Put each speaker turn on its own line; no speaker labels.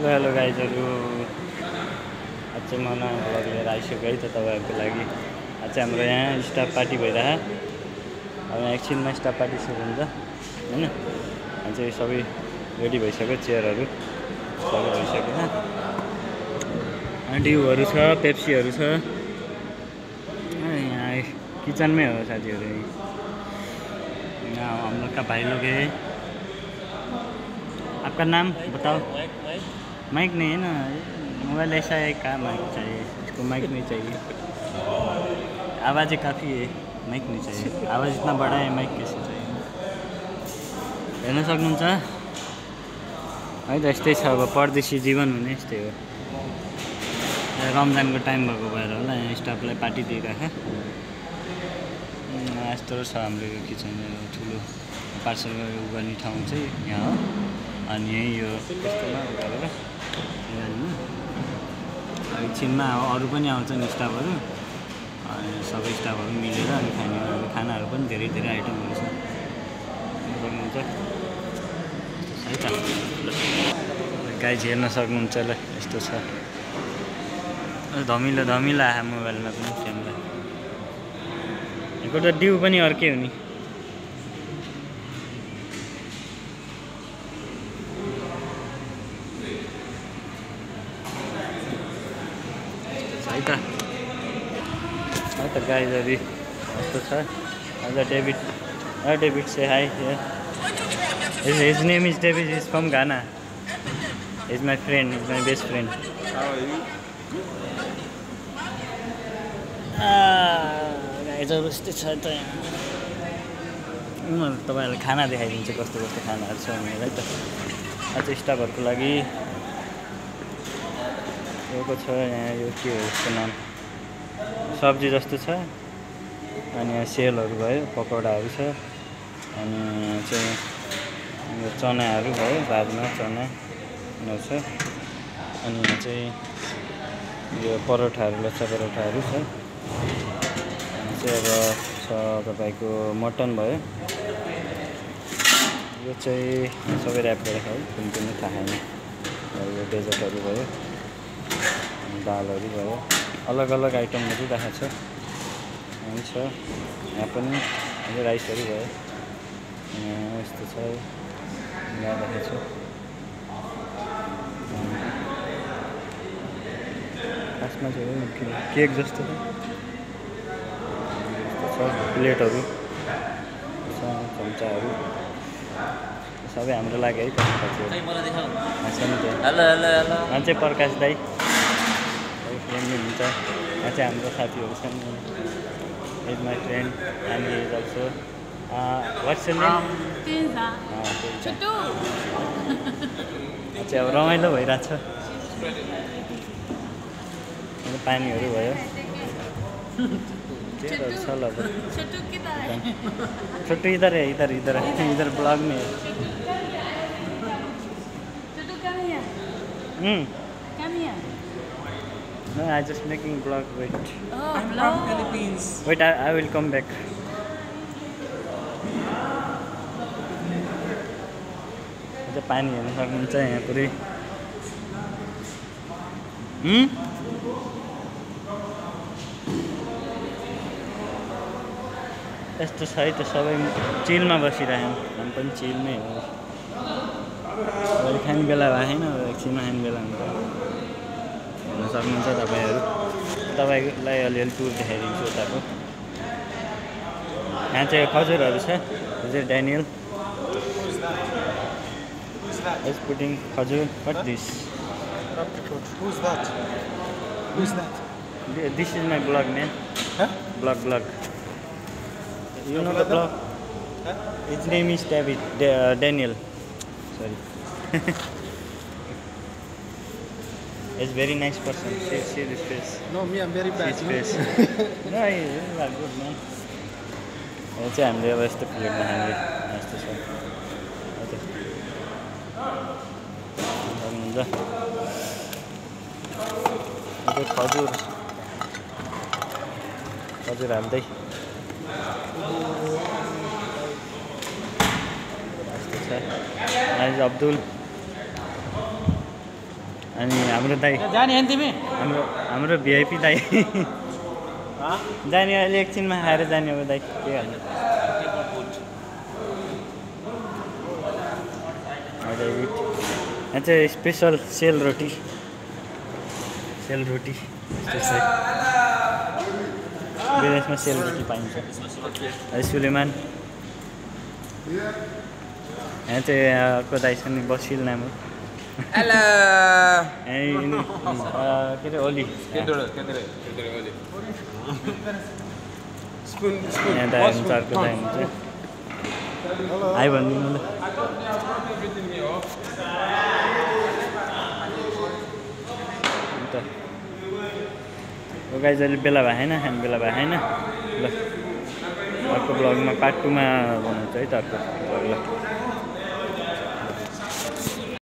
Hello गाइजहरू, आज चाहिँ म नयाँ भ्लग लिएर आइसक्यो है त तपाईँहरूको लागि। आज चाहिँ हाम्रो यहाँ स्टाफ पार्टी भइरहेछ। अब यहाँ एकछिनमा स्टाफ पार्टी सुरु हुन्छ होइन। अनि चाहिँ सबै रेडी भइसक्यो, चेयरहरू सबै भइसक्यो ड्युहरू छ, पेप्सीहरू छ। यहाँ किचनमै हो साथीहरू। यहाँ हम लोग का भाई लोग है। आपका नाम बताओ। माइक नहीं है ना, मोबाइल ऐसा है, कहाँ माइक चाहिए इसको? माइक नहीं चाहिए, आवाज़ काफ़ी है, माइक नहीं चाहिए। आवाज़ इतना बड़ा है, माइक कैसे चाहिए? हेर्न सक्नुहुन्छ है त, यस्तै छ अब परदेशी जीवन भने यस्तै हो। रमजानको टाइम भएको भएर होला यहाँ स्टाफलाई पार्टी दिइराख। यस्तो छ हाम्रो यो किचन, ठुलो पार्सल गर्ने ठाउँ चाहिँ यहाँ हो। अनि यही यो यस्तोमा गरेर एकछिनमा अरू पनि आउँछन् स्टाफहरू, अनि सबै स्टाफहरू मिलेर अनि खानाहरू पनि धेरै धेरै आइटमहरू छ। सक्नुहुन्छ है त गाइज, हेर्न सक्नुहुन्छ ल, यस्तो छ। धमिलो धमिलो आयो मोबाइलमा पनि फ्रेमलाई। एउटा ड्यू पनि अर्कै हो नि। है त गाइजहरू, यस्तो छ। अझ David say high. His name is David. He's from Ghana. He's my friend. He's my best friend.
How are you?
गाइजहरू यस्तै छ त यहाँ। म तपाईँहरूलाई खाना देखाइदिन्छु कस्तो कस्तो खानाहरू छ भनेर है त। आज स्टाफहरूको लागि यो छ। यहाँ यो के हो यसको नाम, सब्जी जस्तो छ। अनि यहाँ सेलहरू भयो, पकौडाहरू छ। अनि यहाँ चाहिँ यो चनाहरू भयो, भातमा चना छ। अनि यहाँ चाहिँ यो परोठाहरू, लच्छा परोठाहरू छ। अनि चाहिँ अब छ तपाईँको मटन भयो। यो चाहिँ सबै ऱ्याप गरेको है, कुन कुन थाहा छैन। यो डेजर्टहरू भयो, दालहरू भयो, अलग अलग आइटमहरू राखेको छ। अनि छ यहाँ पनि राइसहरू भयो। यस्तो छ, यहाँ राखेको छु। खासमा चाहिँ केक जस्तो छ। यस्तो छ प्लेटहरू छ, चम्चाहरू सबै हाम्रो लागि है त। मान्छे प्रकाश दाई फ्रेन्ड हुन्छ। यहाँ चाहिँ हाम्रो साथीहरू छन्। Is my friend and is also what's your name? चाहिँ अब रमाइलो भइरहेछ। पानीहरू भयो, चेयरहरू छ ल। छोटो इधर है, इधर इधर इधर ब्लॉग में है। No, I just making vlog. Wait.
I'm from Philippines.
Wait, I will come back. अच्छा पानी हेर्न सक्नुहुन्छ यहाँ पुरै। यस्तो छ है त, सबै चिलमा बसिरह्यौँ। हामी पनि चिलमै हो। अहिले खाने बेला भएको छैन, एकछिनमा खाने बेला हुन्छ। हेर्न सक्नुहुन्छ तपाईँहरू। तपाईँलाई अलिअलि टुर देखाइदिन्छु उताको। यहाँ चाहिँ खजुरहरू छ। हजुर Daniel is putting khajur. What this?
Who's that? Who's that?
This is my blog, man.
Huh?
Blog. You know the blog?
Huh?
His name is David. Daniel. Sorry. He's very nice person. See this face.
No, me, I'm very bad.
His face. No, he's not good, man. यो चाहिँ हामीले अब यस्तो प्लेटमा खाने यस्तो छ। खजुर हाल्दै यस्तो छ। Abdul. अनि हाम्रो दाइ
जाने होइन तिमी
हाम्रो भिआइपी दाइ जाने अहिले एकछिनमा खाएर जाने अब दाइ के हाल्नु यहाँ चाहिँ स्पेसल सेल रोटी विदेशमा सेल रोटी पाइन्छ सुलेमान यहाँ चाहिँ यहाँको दाइसँग बसिल नाम हो
हेलो
के अरे ओली यहाँ दाइ हुनुहुन्छ अर्को दाइ हुनुहुन्छ आइ भनिदिनु ल गाइज अहिले बेला भएन खानु बेला भएन ल अर्को ब्लगमा पार्ट 2 मा बनाउँछु है त अर्को ब्लग ल